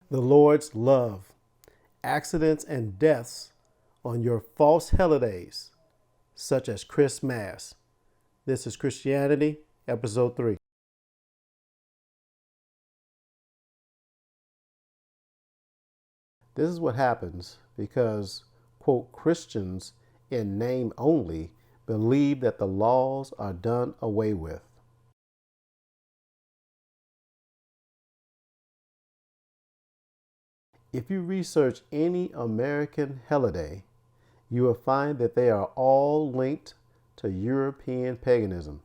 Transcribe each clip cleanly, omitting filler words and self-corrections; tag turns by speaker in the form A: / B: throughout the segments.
A: the Lord's love, accidents and deaths on your false holidays, such as Christmas. This is Christianity, Episode 3. This is what happens because, quote, Christians in name only believe that the laws are done away with. If you research any American holiday, you will find that they are all linked to European paganism.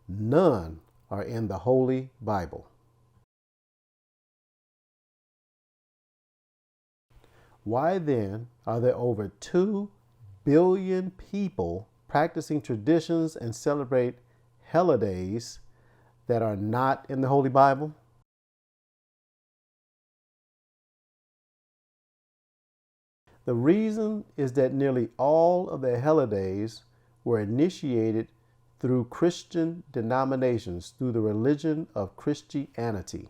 A: None are in the Holy Bible. Why then are there over 2 billion people practicing traditions and celebrate holidays that are not in the Holy Bible? The reason is that nearly all of the holidays were initiated through Christian denominations, through the religion of Christianity.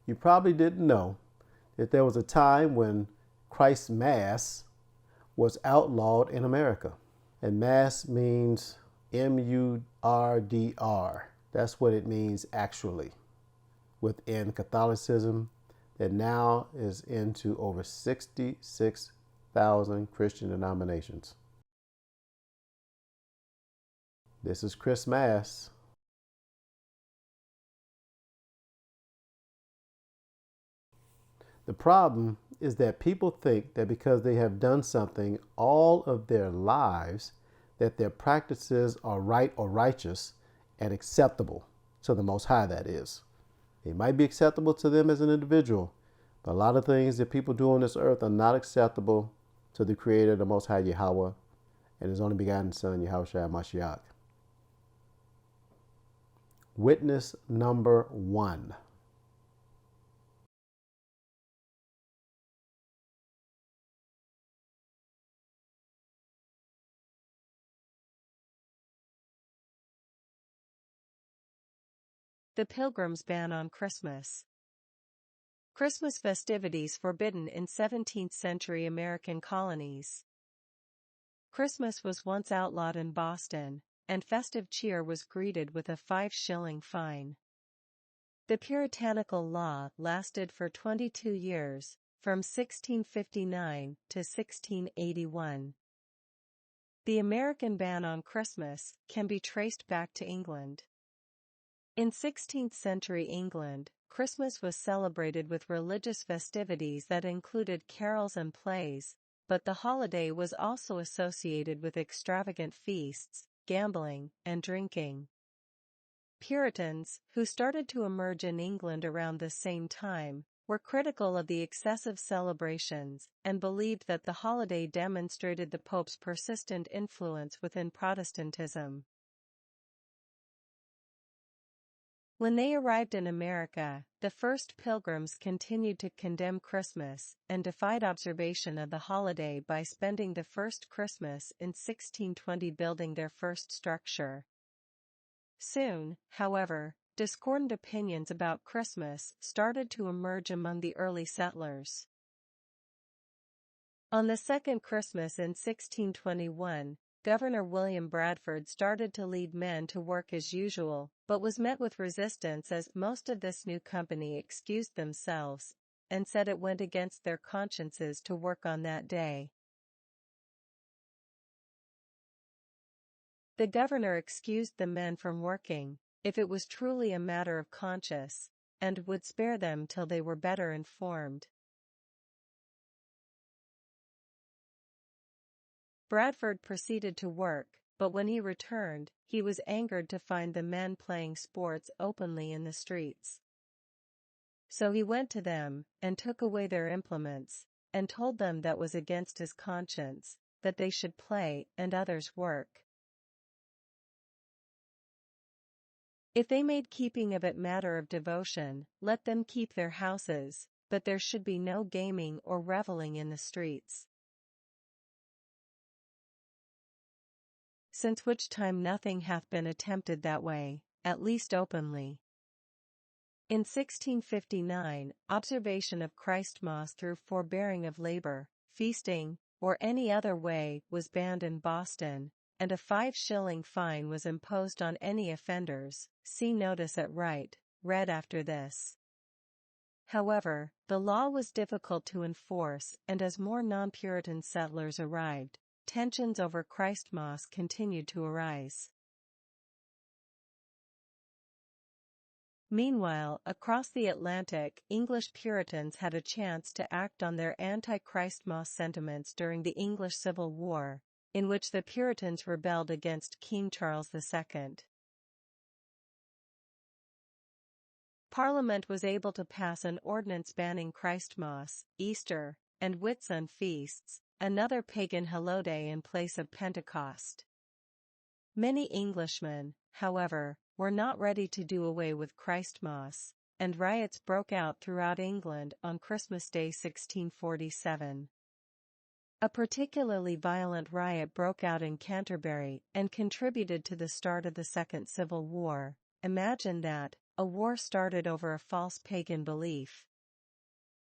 A: You probably didn't know that there was a time when Christ's Mass was outlawed in America. And Mass means Murdr. That's what it means actually within Catholicism, that now is into over 66,000 Christian denominations. This is Christmas. The problem is that people think that because they have done something all of their lives, that their practices are right or righteous and acceptable to the Most High, that is. It might be acceptable to them as an individual, but a lot of things that people do on this earth are not acceptable to the Creator, the Most High Yahweh, and His only begotten Son, Yahushua Mashiach. Witness number 1.
B: The Pilgrims' ban on Christmas. Christmas festivities forbidden in 17th-century American colonies. Christmas was once outlawed in Boston, and festive cheer was greeted with a 5-shilling fine. The puritanical law lasted for 22 years, from 1659 to 1681. The American ban on Christmas can be traced back to England. In 16th-century England, Christmas was celebrated with religious festivities that included carols and plays, but the holiday was also associated with extravagant feasts, gambling, and drinking. Puritans, who started to emerge in England around the same time, were critical of the excessive celebrations and believed that the holiday demonstrated the Pope's persistent influence within Protestantism. When they arrived in America, the first Pilgrims continued to condemn Christmas and defied observation of the holiday by spending the first Christmas in 1620 building their first structure. Soon, however, discordant opinions about Christmas started to emerge among the early settlers. On the second Christmas in 1621, Governor William Bradford started to lead men to work as usual, but was met with resistance as most of this new company excused themselves and said it went against their consciences to work on that day. The governor excused the men from working, if it was truly a matter of conscience, and would spare them till they were better informed. Bradford proceeded to work, but when he returned, he was angered to find the men playing sports openly in the streets. So he went to them, and took away their implements, and told them that was against his conscience, that they should play and others work. If they made keeping of it matter of devotion, let them keep their houses, but there should be no gaming or reveling in the streets. Since which time nothing hath been attempted that way, at least openly. In 1659, observation of Christmas through forbearing of labor, feasting, or any other way was banned in Boston, and a 5-shilling fine was imposed on any offenders. See notice at right, read after this. However, the law was difficult to enforce, and as more non-Puritan settlers arrived, tensions over Christmas continued to arise. Meanwhile, across the Atlantic, English Puritans had a chance to act on their anti-Christmas sentiments during the English Civil War, in which the Puritans rebelled against King Charles II. Parliament was able to pass an ordinance banning Christmas, Easter, and Whitsun feasts, another pagan holiday in place of Pentecost. Many Englishmen, however, were not ready to do away with Christmas, and riots broke out throughout England on Christmas Day 1647. A particularly violent riot broke out in Canterbury and contributed to the start of the Second Civil War. Imagine that, a war started over a false pagan belief.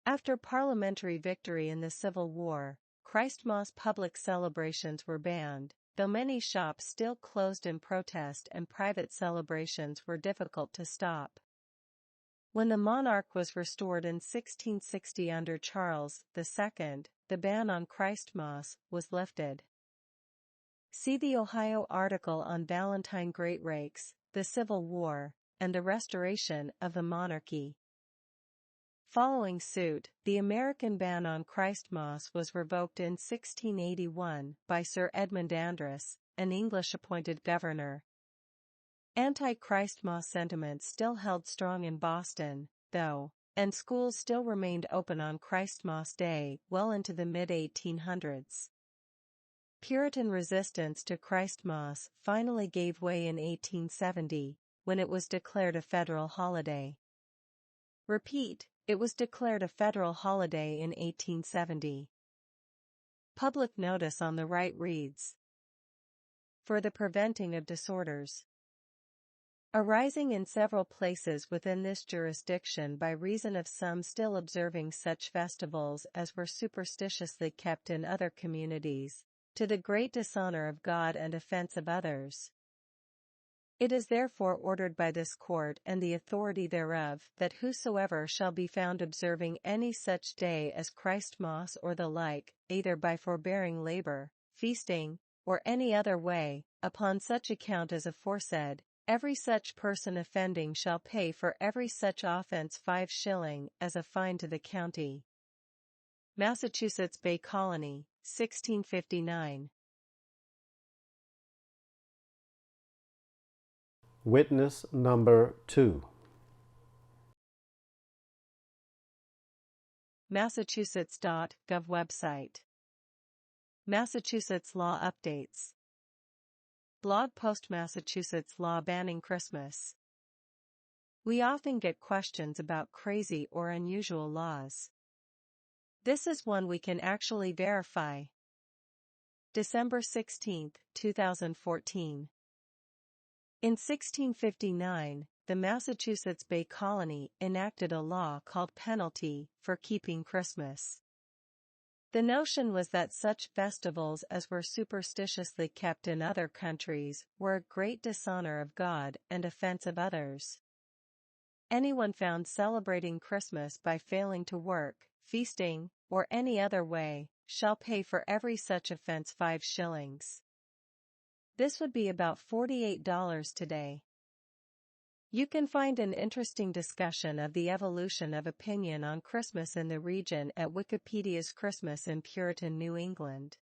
B: After parliamentary victory in the Civil War, Christmas public celebrations were banned, though many shops still closed in protest and private celebrations were difficult to stop. When the monarch was restored in 1660 under Charles II, the ban on Christmas was lifted. See the Ohio article on Valentine Greatrakes, the Civil War, and the restoration of the monarchy. Following suit, the American ban on Christmas was revoked in 1681 by Sir Edmund Andros, an English-appointed governor. Anti-Christmas sentiments still held strong in Boston, though, and schools still remained open on Christmas Day well into the mid-1800s. Puritan resistance to Christmas finally gave way in 1870, when it was declared a federal holiday. Repeat, it was declared a federal holiday in 1870. Public notice on the right reads, "For the preventing of disorders arising in several places within this jurisdiction by reason of some still observing such festivals as were superstitiously kept in other communities, to the great dishonor of God and offense of others. It is therefore ordered by this court and the authority thereof that whosoever shall be found observing any such day as Christmas or the like, either by forbearing labor, feasting, or any other way, upon such account as aforesaid, every such person offending shall pay for every such offense 5 shilling as a fine to the county." Massachusetts Bay Colony, 1659.
A: Witness number 2.
B: Massachusetts.gov website. Massachusetts law updates. Blog post Massachusetts law banning Christmas. We often get questions about crazy or unusual laws. This is one we can actually verify. December 16, 2014. In 1659, the Massachusetts Bay Colony enacted a law called penalty for keeping Christmas. The notion was that such festivals as were superstitiously kept in other countries were a great dishonor of God and offense of others. Anyone found celebrating Christmas by failing to work, feasting, or any other way, shall pay for every such offense 5 shillings. This would be about $48 today. You can find an interesting discussion of the evolution of opinion on Christmas in the region at Wikipedia's Christmas in Puritan New England.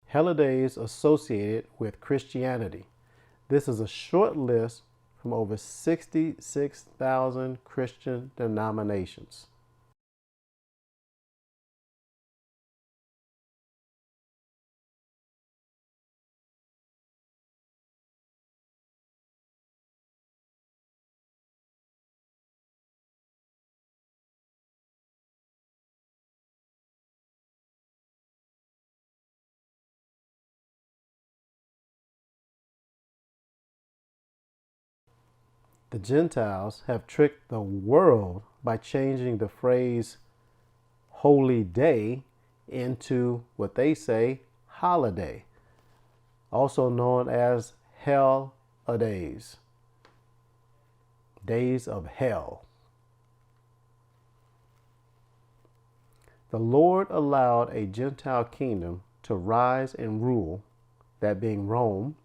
A: Holidays associated with Christianity. This is a short list from over 66,000 Christian denominations. The Gentiles have tricked the world by changing the phrase holy day into what they say holiday, also known as hell-a-days, days of hell. The Lord allowed a Gentile kingdom to rise and rule, that being Rome,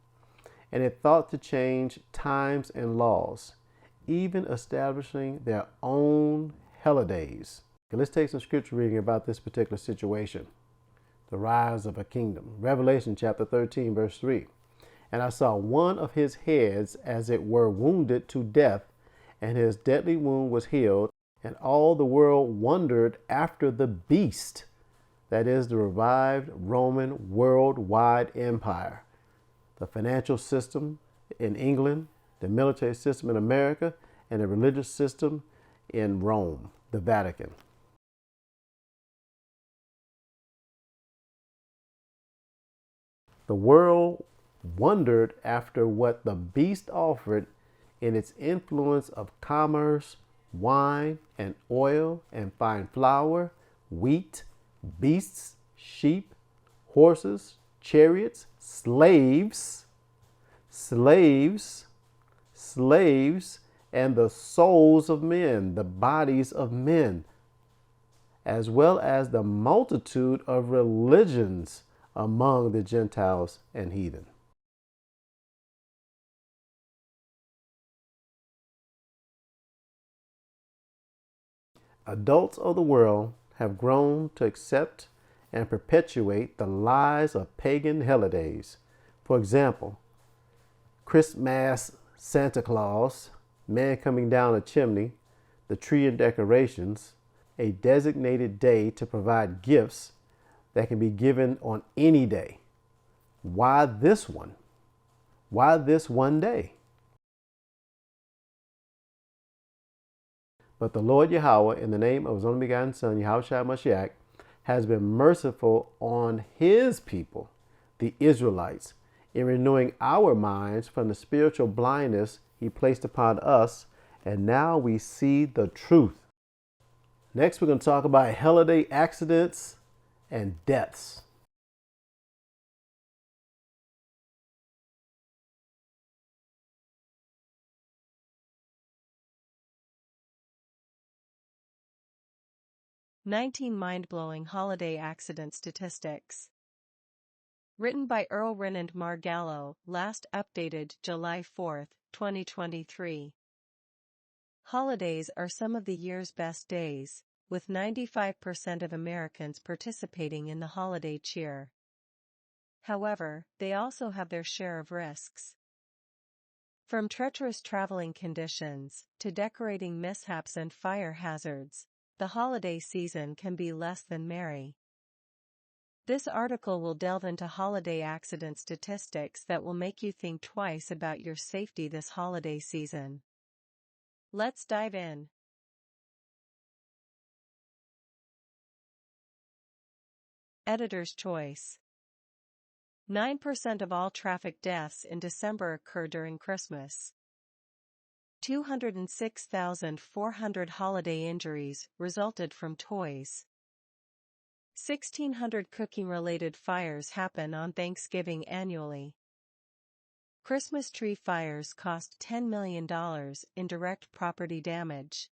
A: and it thought to change times and laws, even establishing their own holidays. Let's take some scripture reading about this particular situation, the rise of a kingdom. Revelation chapter 13, verse 3. And I saw one of his heads as it were wounded to death, and his deadly wound was healed, and all the world wondered after the beast, that is, the revived Roman worldwide empire, the financial system in England, the military system in America, and the religious system in Rome, the Vatican. The world wondered after what the beast offered in its influence of commerce, wine and oil and fine flour, wheat, beasts, sheep, horses, chariots, slaves, and the souls of men, the bodies of men, as well as the multitude of religions among the Gentiles and heathen. Adults of the world have grown to accept and perpetuate the lies of pagan holidays. For example, Christmas, Santa Claus, man coming down a chimney, the tree and decorations, a designated day to provide gifts that can be given on any day. Why this one? Why this one day? But the Lord Yahweh, in the name of his only begotten Son, Yahushua Mashiach, has been merciful on his people, the Israelites, in renewing our minds from the spiritual blindness he placed upon us, and now we see the truth. Next, we're going to talk about holiday accidents and deaths.
B: "19 Mind-Blowing Holiday Accident Statistics." Written by Earl Renand Margallo, last updated July 4, 2023. Holidays are some of the year's best days, with 95% of Americans participating in the holiday cheer. However, they also have their share of risks. From treacherous traveling conditions to decorating mishaps and fire hazards, the holiday season can be less than merry. This article will delve into holiday accident statistics that will make you think twice about your safety this holiday season. Let's dive in. Editor's choice. 9% of all traffic deaths in December occur during Christmas. 206,400 holiday injuries resulted from toys. 1,600 cooking-related fires happen on Thanksgiving annually. Christmas tree fires cost $10 million in direct property damage.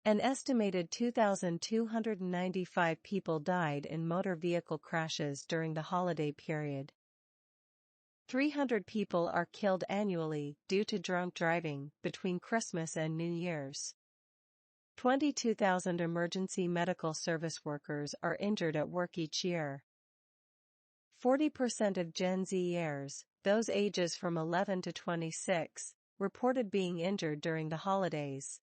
B: An estimated 2,295 people died in motor vehicle crashes during the holiday period. 300 people are killed annually due to drunk driving between Christmas and New Year's. 22,000 emergency medical service workers are injured at work each year. 40% of Gen Zers, those ages from 11 to 26, reported being injured during the holidays.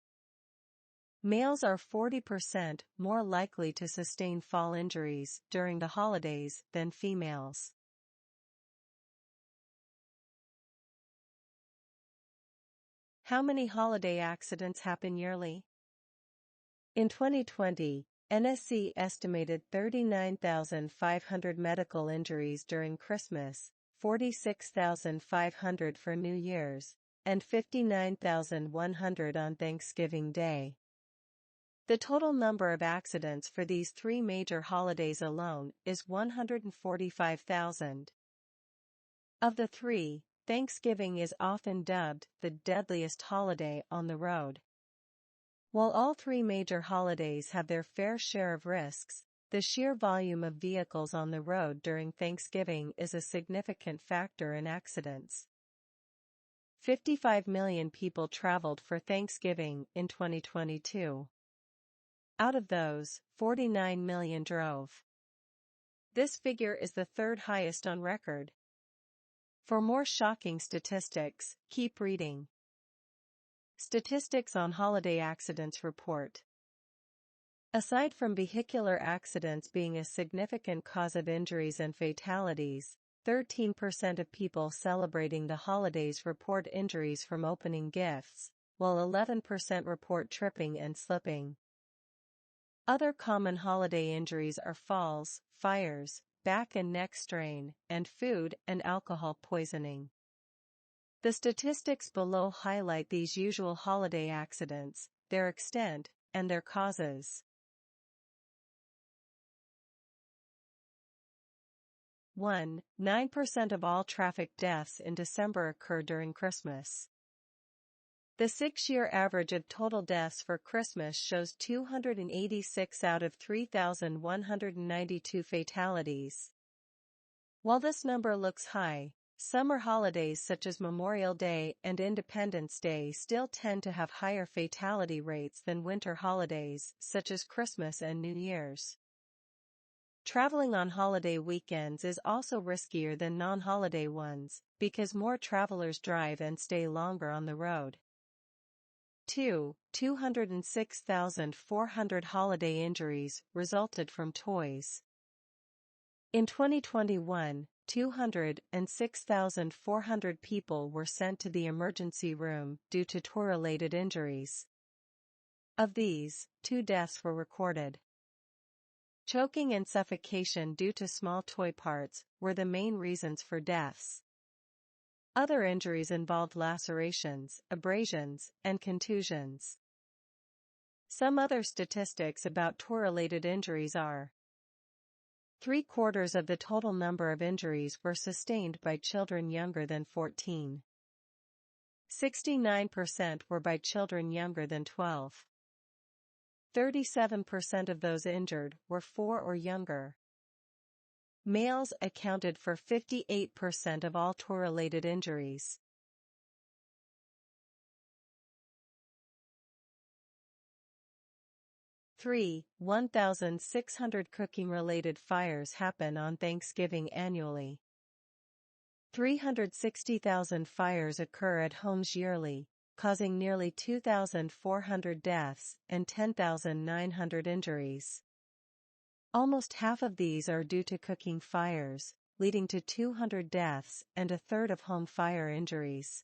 B: Males are 40% more likely to sustain fall injuries during the holidays than females. How many holiday accidents happen yearly? In 2020, NSC estimated 39,500 medical injuries during Christmas, 46,500 for New Year's, and 59,100 on Thanksgiving Day. The total number of accidents for these three major holidays alone is 145,000. Of the three, Thanksgiving is often dubbed the deadliest holiday on the road. While all three major holidays have their fair share of risks, the sheer volume of vehicles on the road during Thanksgiving is a significant factor in accidents. 55 million people traveled for Thanksgiving in 2022. Out of those, 49 million drove. This figure is the third highest on record. For more shocking statistics, keep reading. Statistics on Holiday Accidents Report. Aside from vehicular accidents being a significant cause of injuries and fatalities, 13% of people celebrating the holidays report injuries from opening gifts, while 11% report tripping and slipping. Other common holiday injuries are falls, fires, back and neck strain, and food and alcohol poisoning. The statistics below highlight these usual holiday accidents, their extent, and their causes. 1. 9% of all traffic deaths in December occur during Christmas. The 6-year average of total deaths for Christmas shows 286 out of 3,192 fatalities. While this number looks high, summer holidays such as Memorial Day and Independence Day still tend to have higher fatality rates than winter holidays such as Christmas and New Year's. Traveling on holiday weekends is also riskier than non-holiday ones, because more travelers drive and stay longer on the road. 206,400 holiday injuries resulted from toys. In 2021, 206,400 people were sent to the emergency room due to toy-related injuries. Of these, 2 deaths were recorded. Choking and suffocation due to small toy parts were the main reasons for deaths. Other injuries involved lacerations, abrasions, and contusions. Some other statistics about toy-related injuries are: 3/4 of the total number of injuries were sustained by children younger than 14. 69% were by children younger than 12. 37% of those injured were 4 or younger. Males accounted for 58% of all toy-related injuries. Three, 1,600 cooking-related fires happen on Thanksgiving annually. 360,000 fires occur at homes yearly, causing nearly 2,400 deaths and 10,900 injuries. Almost half of these are due to cooking fires, leading to 200 deaths and 1/3 of home fire injuries.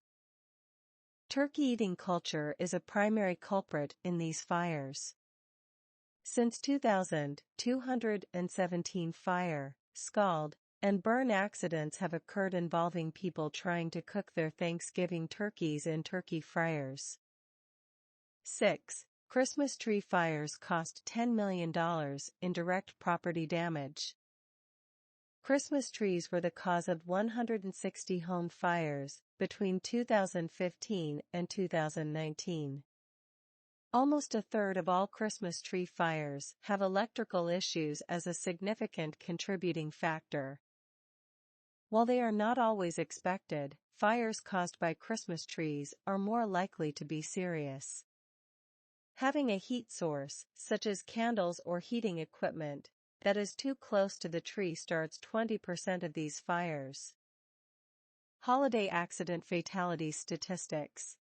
B: Turkey eating culture is a primary culprit in these fires. Since 2000, 217 fire, scald, and burn accidents have occurred involving people trying to cook their Thanksgiving turkeys in turkey fryers. 6. Christmas tree fires cost $10 million in direct property damage. Christmas trees were the cause of 160 home fires between 2015 and 2019. Almost 1/3 of all Christmas tree fires have electrical issues as a significant contributing factor. While they are not always expected, fires caused by Christmas trees are more likely to be serious. Having a heat source, such as candles or heating equipment, that is too close to the tree starts 20% of these fires. Holiday accident fatality statistics.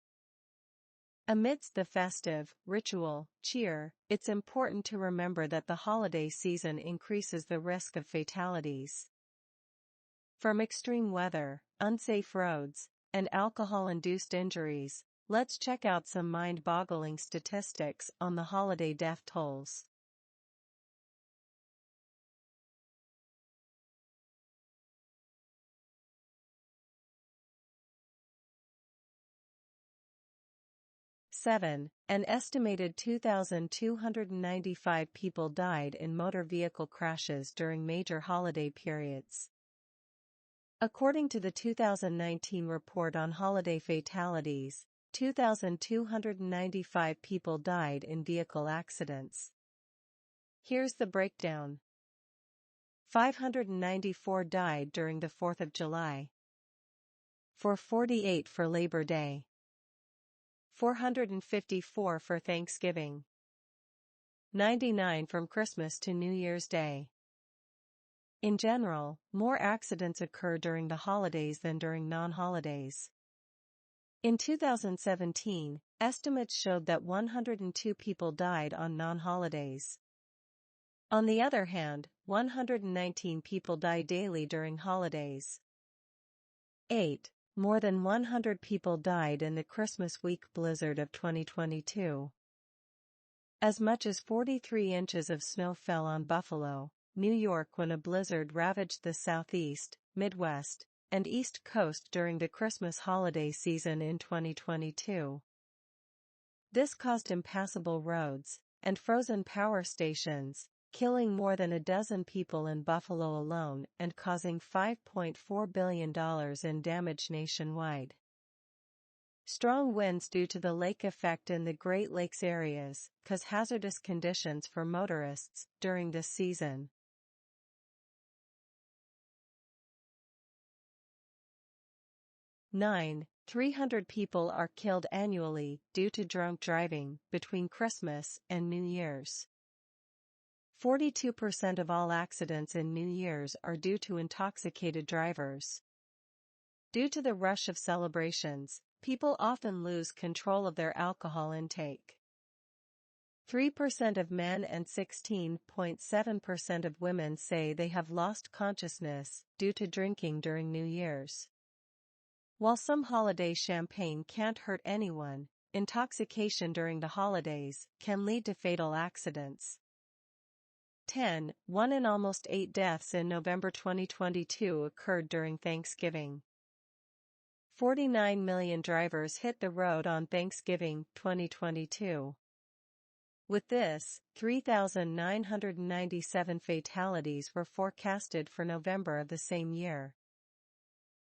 B: Amidst the festive, ritual, cheer, it's important to remember that the holiday season increases the risk of fatalities. From extreme weather, unsafe roads, and alcohol-induced injuries, let's check out some mind-boggling statistics on the holiday death tolls. 7. An estimated 2,295 people died in motor vehicle crashes during major holiday periods. According to the 2019 report on holiday fatalities, 2,295 people died in vehicle accidents. Here's the breakdown. 594 died during the 4th of July. 448 for Labor Day. 454 for Thanksgiving. 99 from Christmas to New Year's Day. In general, more accidents occur during the holidays than during non-holidays. In 2017, estimates showed that 102 people died on non-holidays. On the other hand, 119 people die daily during holidays. 8. More than 100 people died in the Christmas week blizzard of 2022. As much as 43 inches of snow fell on Buffalo, New York when a blizzard ravaged the southeast, Midwest, and East Coast during the Christmas holiday season in 2022. This caused impassable roads and frozen power stations, killing more than a dozen people in Buffalo alone and causing $5.4 billion in damage nationwide. Strong winds due to the lake effect in the Great Lakes areas cause hazardous conditions for motorists during this season. (9) 300 people are killed annually due to drunk driving between Christmas and New Year's. 42% of all accidents in New Year's are due to intoxicated drivers. Due to the rush of celebrations, people often lose control of their alcohol intake. 3% of men and 16.7% of women say they have lost consciousness due to drinking during New Year's. While some holiday champagne can't hurt anyone, intoxication during the holidays can lead to fatal accidents. 10. 1 in almost 8 deaths in November 2022 occurred during Thanksgiving. 49 million drivers hit the road on Thanksgiving 2022. With this, 3,997 fatalities were forecasted for November of the same year.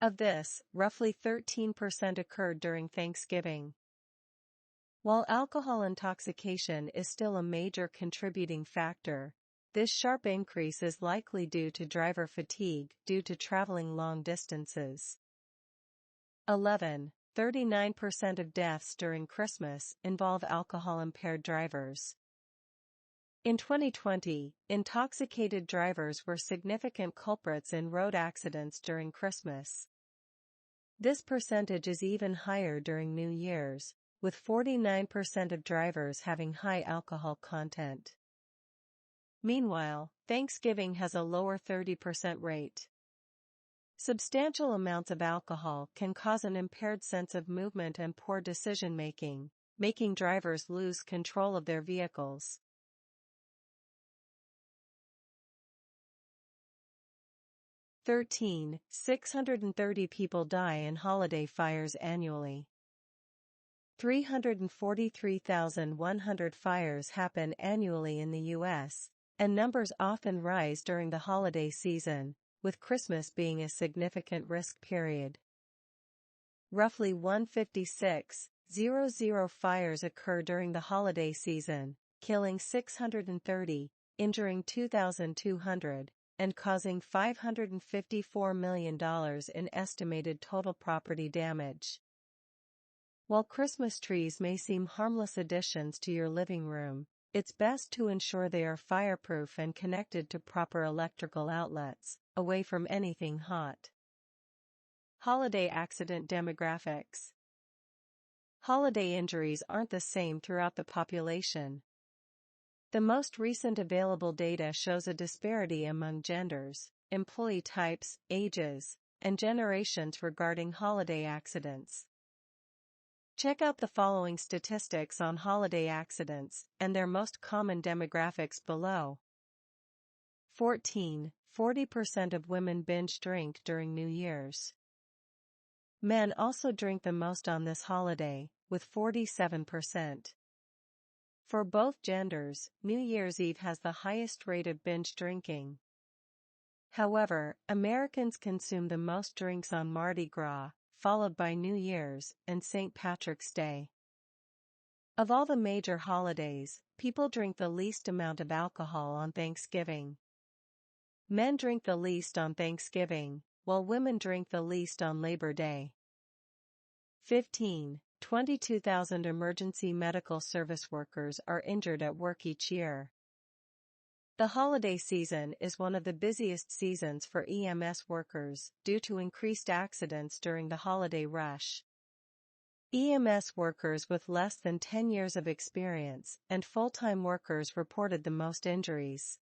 B: Of this, roughly 13% occurred during Thanksgiving. While alcohol intoxication is still a major contributing factor, this sharp increase is likely due to driver fatigue due to traveling long distances. 11. 39% of deaths during Christmas involve alcohol-impaired drivers. In 2020, intoxicated drivers were significant culprits in road accidents during Christmas. This percentage is even higher during New Year's, with 49% of drivers having high alcohol content. Meanwhile, Thanksgiving has a lower 30% rate. Substantial amounts of alcohol can cause an impaired sense of movement and poor decision-making, making drivers lose control of their vehicles. (13) 630 people die in holiday fires annually. 343,100 fires happen annually in the U.S., and numbers often rise during the holiday season, with Christmas being a significant risk period. Roughly 156,000 fires occur during the holiday season, killing 630, injuring 2,200, and causing $554 million in estimated total property damage. While Christmas trees may seem harmless additions to your living room, it's best to ensure they are fireproof and connected to proper electrical outlets, away from anything hot. Holiday accident demographics. Holiday injuries aren't the same throughout the population. The most recent available data shows a disparity among genders, employee types, ages, and generations regarding holiday accidents. Check out the following statistics on holiday accidents and their most common demographics below. 14. 40% of women binge drink during New Year's. Men also drink the most on this holiday, with 47%. For both genders, New Year's Eve has the highest rate of binge drinking. However, Americans consume the most drinks on Mardi Gras, followed by New Year's and St. Patrick's Day. Of all the major holidays, people drink the least amount of alcohol on Thanksgiving. Men drink the least on Thanksgiving, while women drink the least on Labor Day. 15. 22,000 emergency medical service workers are injured at work each year. The holiday season is one of the busiest seasons for EMS workers due to increased accidents during the holiday rush. EMS workers with less than 10 years of experience and full-time workers reported the most injuries.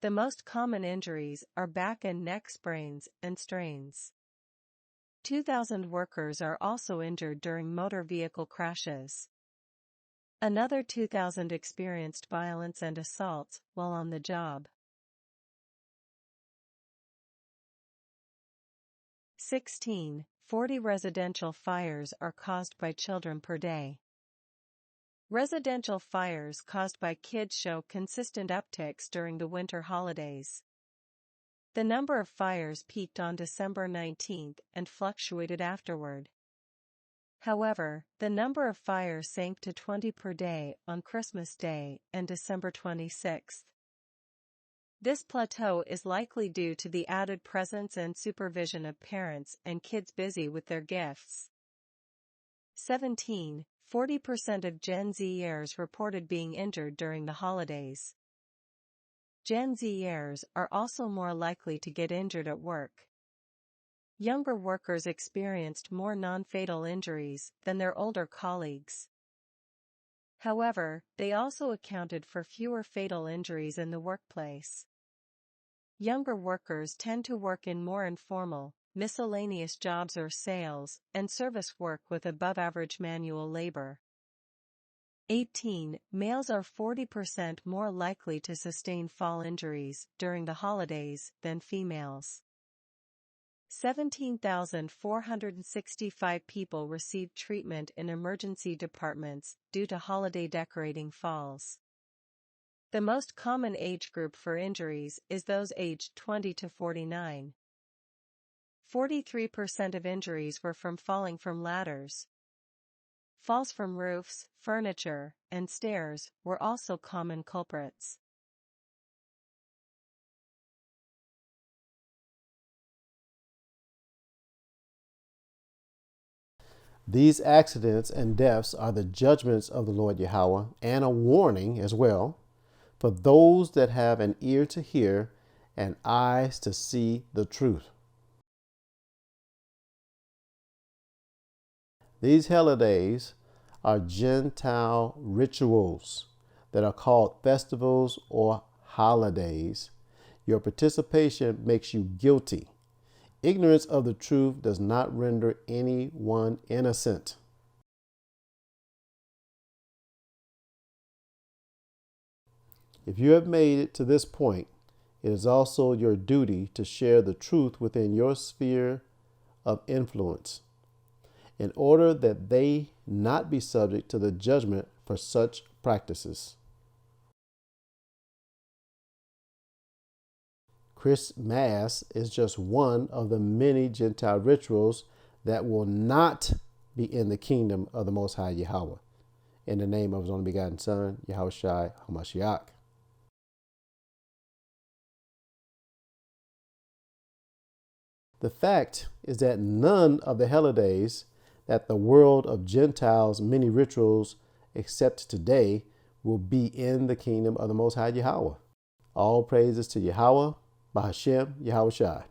B: The most common injuries are back and neck sprains and strains. 2,000 workers are also injured during motor vehicle crashes. Another 2,000 experienced violence and assaults while on the job. 16. 40 residential fires are caused by children per day. Residential fires caused by kids show consistent upticks during the winter holidays. The number of fires peaked on December 19 and fluctuated afterward. However, the number of fires sank to 20 per day on Christmas Day and December 26. This plateau is likely due to the added presence and supervision of parents and kids busy with their gifts. 17. 40% of Gen Zers reported being injured during the holidays. Gen Zers are also more likely to get injured at work. Younger workers experienced more non-fatal injuries than their older colleagues. However, they also accounted for fewer fatal injuries in the workplace. Younger workers tend to work in more informal, miscellaneous jobs or sales and service work with above-average manual labor. 18. Males are 40% more likely to sustain fall injuries during the holidays than females. 17,465 people received treatment in emergency departments due to holiday decorating falls. The most common age group for injuries is those aged 20 to 49. 43% of injuries were from falling from ladders. Falls from roofs, furniture, and stairs were also common culprits.
A: These accidents and deaths are the judgments of the Lord Yahweh, and a warning as well for those that have an ear to hear and eyes to see the truth. These holidays are Gentile rituals that are called festivals or holidays. Your participation makes you guilty. Ignorance of the truth does not render anyone innocent. If you have made it to this point, it is also your duty to share the truth within your sphere of influence, in order that they not be subject to the judgment for such practices. Christmas is just one of the many Gentile rituals that will not be in the kingdom of the Most High Yahweh. In the name of His only begotten Son, Yahushai HaMashiach. The fact is that none of the holidays that the world of Gentiles' many rituals accept today will be in the kingdom of the Most High Yahweh. All praises to Yahweh, Bahashem, Yahushai.